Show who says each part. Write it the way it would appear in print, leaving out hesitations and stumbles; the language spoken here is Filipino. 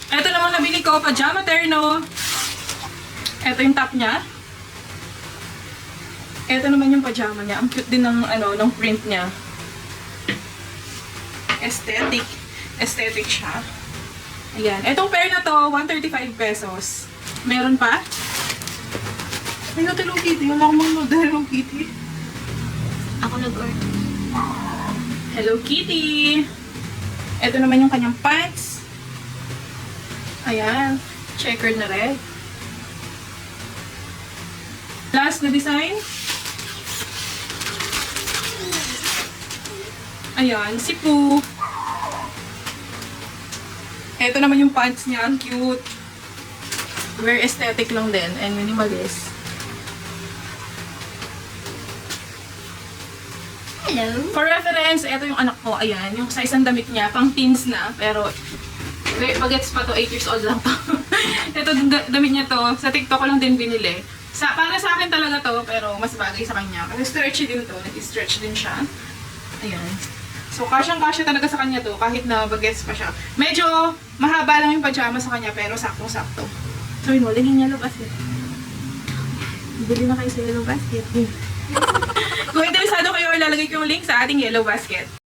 Speaker 1: Ito naman nabili ko, pajama terno. Ito yung top niya. Ito naman yung pajama niya. Ang cute din ng, ng print niya. Aesthetic. Aesthetic siya. Ayan. Itong pair na to, 135 pesos. Meron pa? Ay, no, Hello Kitty. Wala akong mga Hello Kitty.
Speaker 2: Ako nag-order.
Speaker 1: Hello Kitty. Ito naman yung kanyang pants. Ayan. Checkered na red. Last na design. Ayan, si Pooh. Ito naman yung pants niya. Ang cute. Very aesthetic lang din and minimalist.
Speaker 2: Hello.
Speaker 1: For reference, ito yung anak ko. Ayan, yung size ng damit niya. Pang teens na. Pero, bagets pa to. 8 years old lang to. Ito, damit niya to. Sa TikTok ko lang din binili. Para sa akin talaga to, pero mas bagay sa kanya. Kasi stretchy din to. Nag-stretch din siya. Ayan. So, kasyang-kasya talaga sa kanya to, kahit na bagets pa siya. Medyo mahaba lang yung pajama sa kanya, pero saktong-sakto. So, yun mo, laging yellow basket. Bili na kayo sa yellow basket. Kung interesado kayo, ilalagay ko yung link sa ating yellow basket.